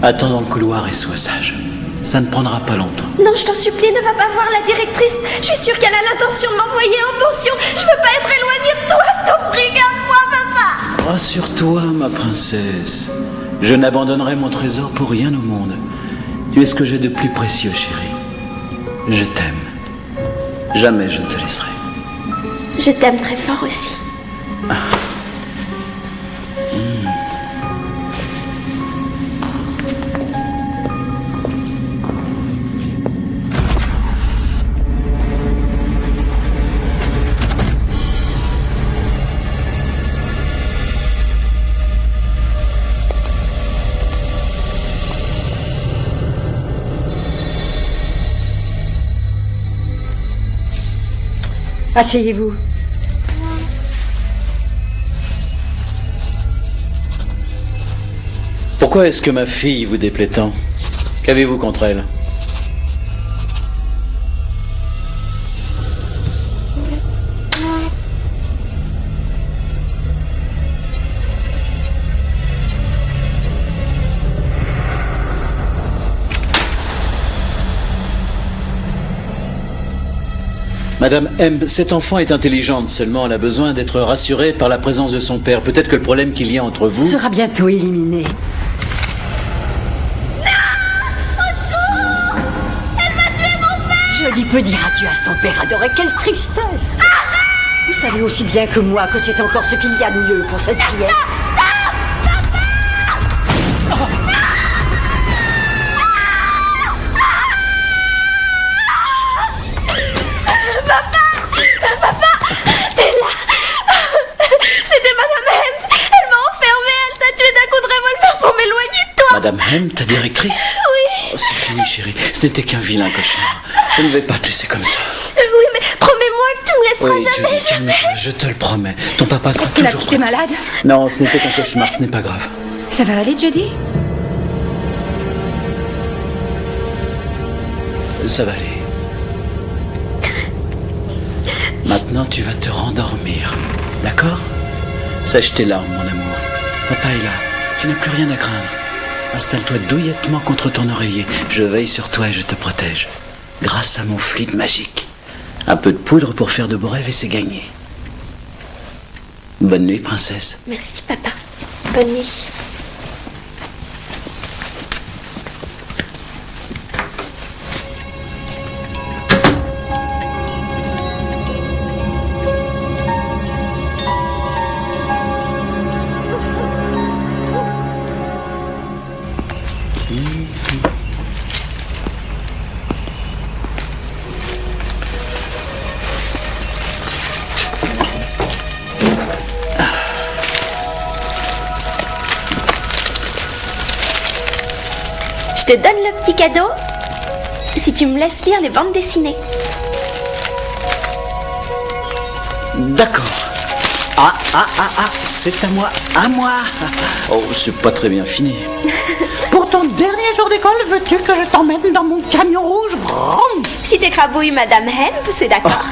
Attends dans le couloir et sois sage. Ça ne prendra pas longtemps. Non, je t'en supplie, ne va pas voir la directrice. Je suis sûre qu'elle a l'intention de m'envoyer en pension. Je veux pas être éloignée de toi, je t'en prie, garde-moi, papa. Rassure-toi, ma princesse. Je n'abandonnerai mon trésor pour rien au monde. Tu es ce que j'ai de plus précieux, chérie. Je t'aime. Jamais je ne te laisserai. Je t'aime très fort aussi. Asseyez-vous. Pourquoi est-ce que ma fille vous déplaît tant? Qu'avez-vous contre elle? Madame M, cet enfant est intelligente, seulement elle a besoin d'être rassurée par la présence de son père. Peut-être que le problème qu'il y a entre vous... Sera bientôt éliminé. Joli peut dire adieu à son père adoré. Quelle tristesse! Vous savez aussi bien que moi que c'est encore ce qu'il y a de mieux pour cette fillette. Madame M, ta directrice? Oui. Oh, c'est fini, chérie. Ce n'était qu'un vilain cauchemar. Je ne vais pas te laisser comme ça. Oui, mais promets-moi que tu me laisseras Oui, jamais, Julie, calme-toi, je te le promets. Ton papa sera Est-ce que la toujours... petite est malade? Non, ce n'était qu'un cauchemar, ce n'est pas grave. Ça va aller, Judy? Ça va aller. Maintenant, tu vas te rendormir. D'accord? Sèche tes larmes, mon amour. Papa est là. Tu n'as plus rien à craindre. Installe-toi douillettement contre ton oreiller. Je veille sur toi et je te protège. Grâce à mon fluide magique. Un peu de poudre pour faire de beaux rêves et c'est gagné. Bonne nuit, princesse. Merci, papa. Bonne nuit. Je te donne le petit cadeau si tu me laisses lire les bandes dessinées. D'accord. Ah, c'est à moi, Oh, c'est pas très bien fini. Pour ton dernier jour d'école, veux-tu que je t'emmène dans mon camion rouge? Vroom. Si t'écrabouilles Madame Hemp, c'est d'accord.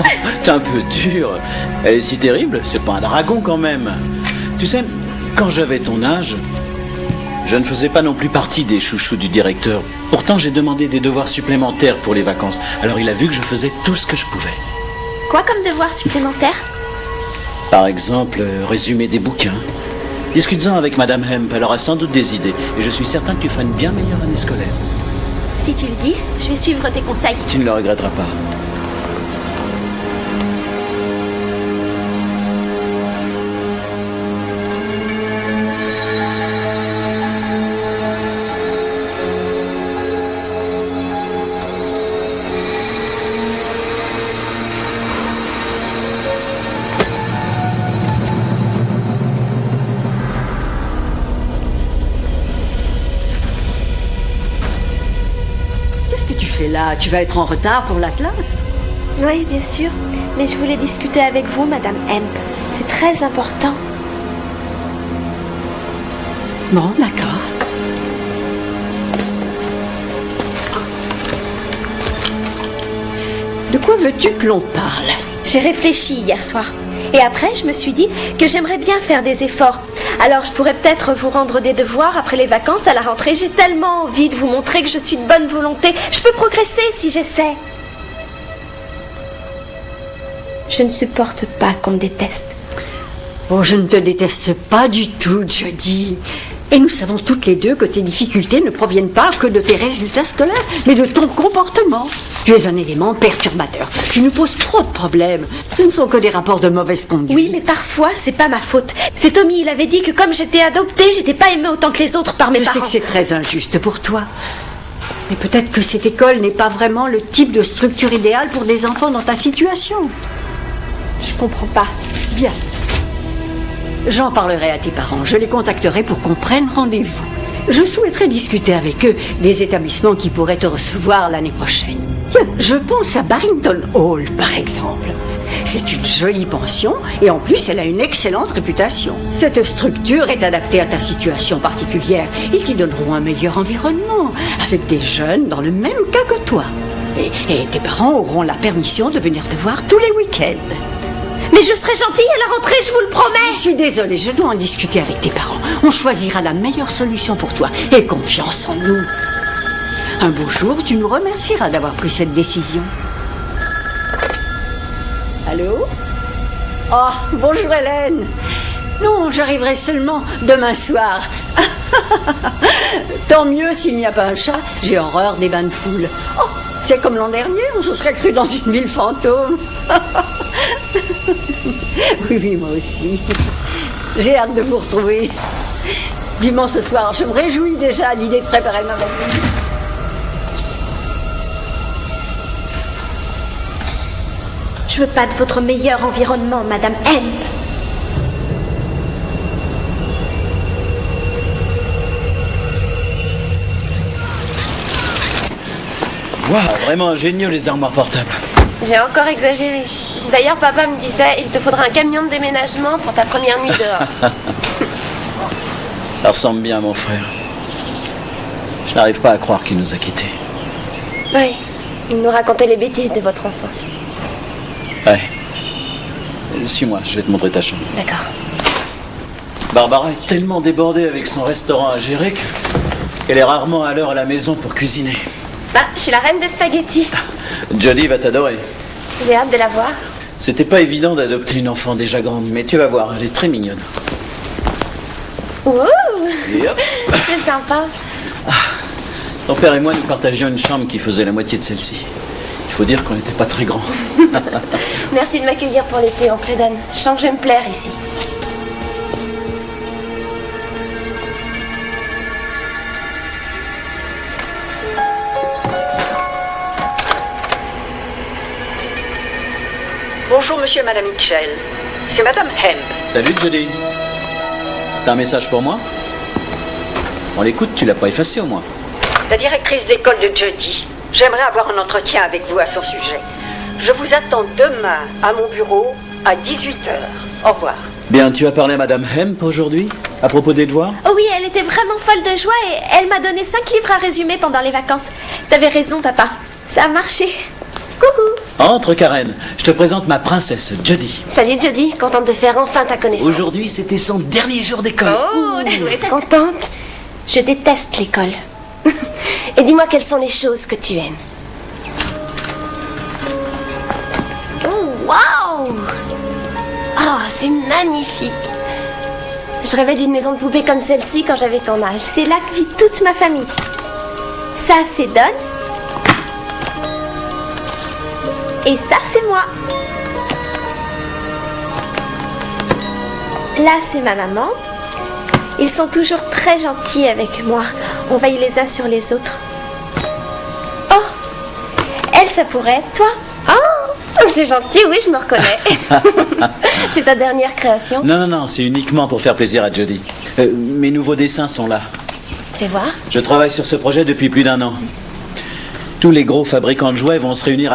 T'es un peu dur. Elle est si terrible, c'est pas un dragon quand même. Tu sais, quand j'avais ton âge, je ne faisais pas non plus partie des chouchous du directeur. Pourtant, j'ai demandé des devoirs supplémentaires pour les vacances. Alors il a vu que je faisais tout ce que je pouvais. Quoi comme devoir supplémentaire? Par exemple, résumer des bouquins. Discute-en avec Madame Hemp, elle aura sans doute des idées. Et je suis certain que tu feras une bien meilleure année scolaire. Si tu le dis, je vais suivre tes conseils. Tu ne le regretteras pas. Qu'est-ce que tu fais là? Tu vas être en retard pour la classe? Oui, bien sûr. Mais je voulais discuter avec vous, Madame Hemp. C'est très important. Bon, d'accord. De quoi veux-tu que l'on parle? J'ai réfléchi hier soir. Et après, je me suis dit que j'aimerais bien faire des efforts. Alors, je pourrais peut-être vous rendre des devoirs après les vacances à la rentrée. J'ai tellement envie de vous montrer que je suis de bonne volonté. Je peux progresser si j'essaie. Je ne supporte pas qu'on me déteste. Oh, je ne te déteste pas du tout, Jodie. Et nous savons toutes les deux que tes difficultés ne proviennent pas que de tes résultats scolaires, mais de ton comportement. Tu es un élément perturbateur. Tu nous poses trop de problèmes. Ce ne sont que des rapports de mauvaise conduite. Oui, mais parfois, c'est pas ma faute. C'est Tommy, il avait dit que comme j'étais adoptée, j'étais pas aimée autant que les autres par mes parents. Je sais que c'est très injuste pour toi. Mais peut-être que cette école n'est pas vraiment le type de structure idéale pour des enfants dans ta situation. Je comprends pas. Bien. J'en parlerai à tes parents. Je les contacterai pour qu'on prenne rendez-vous. Je souhaiterais discuter avec eux des établissements qui pourraient te recevoir l'année prochaine. Tiens, je pense à Barrington Hall, par exemple. C'est une jolie pension et en plus, elle a une excellente réputation. Cette structure est adaptée à ta situation particulière. Ils t'y donneront un meilleur environnement, avec des jeunes dans le même cas que toi. Et tes parents auront la permission de venir te voir tous les week-ends. Mais je serai gentille à la rentrée, je vous le promets. Je suis désolée, je dois en discuter avec tes parents. On choisira la meilleure solution pour toi. Aie confiance en nous. Un beau jour, tu nous remercieras d'avoir pris cette décision. Allô? Oh, bonjour Hélène. Non, j'arriverai seulement demain soir. Tant mieux s'il n'y a pas un chat. J'ai horreur des bains de foule. Oh, c'est comme l'an dernier, on se serait cru dans une ville fantôme. Oui, moi aussi. J'ai hâte de vous retrouver. Vivement ce soir, je me réjouis déjà à l'idée de préparer ma valise. Je veux pas de votre meilleur environnement, Madame M. Waouh, vraiment géniaux les armoires portables. J'ai encore exagéré. D'ailleurs, papa me disait, il te faudra un camion de déménagement pour ta première nuit dehors. Ça ressemble bien à mon frère. Je n'arrive pas à croire qu'il nous a quittés. Oui, il nous racontait les bêtises de votre enfance. Ouais. Suis-moi, je vais te montrer ta chambre. D'accord. Barbara est tellement débordée avec son restaurant à gérer qu'elle est rarement à l'heure à la maison pour cuisiner. Bah, je suis la reine des spaghettis. Jodie va t'adorer. J'ai hâte de la voir. C'était pas évident d'adopter une enfant déjà grande, mais tu vas voir, elle est très mignonne. Ouh, Et hop. c'est sympa. Ton père et moi, nous partagions une chambre qui faisait la moitié de celle-ci. Il faut dire qu'on n'était pas très grands. Merci de m'accueillir pour l'été, oncle Dan. Je sens que je vais me plaire ici. Bonjour, monsieur et madame Mitchell. C'est madame Hemp. Salut Jodie. C'est un message pour moi? On l'écoute, tu l'as pas effacé au moins. La directrice d'école de Jodie. J'aimerais avoir un entretien avec vous à son sujet. Je vous attends demain à mon bureau à 18h. Au revoir. Bien, tu as parlé à madame Hemp aujourd'hui à propos des devoirs? Oh oui, elle était vraiment folle de joie et elle m'a donné 5 livres à résumer pendant les vacances. T'avais raison, papa. Ça a marché. Coucou. Entre Karen, je te présente ma princesse Jodie. Salut Jodie, contente de faire enfin ta connaissance. Aujourd'hui, c'était son dernier jour d'école. Oh, tu dois être contente. Je déteste l'école. Et dis-moi quelles sont les choses que tu aimes. Oh, waouh! Oh, c'est magnifique. Je rêvais d'une maison de poupée comme celle-ci quand j'avais ton âge. C'est là que vit toute ma famille. Ça, c'est Don. Et ça, c'est moi. Là, c'est ma maman. Ils sont toujours très gentils avec moi. On veille les uns sur les autres. Oh, elle, ça pourrait être toi. Oh, c'est gentil, oui, je me reconnais. C'est ta dernière création? Non, c'est uniquement pour faire plaisir à Jodie. Mes nouveaux dessins sont là. Fais voir. Je travaille sur ce projet depuis plus d'1 an. Tous les gros fabricants de jouets vont se réunir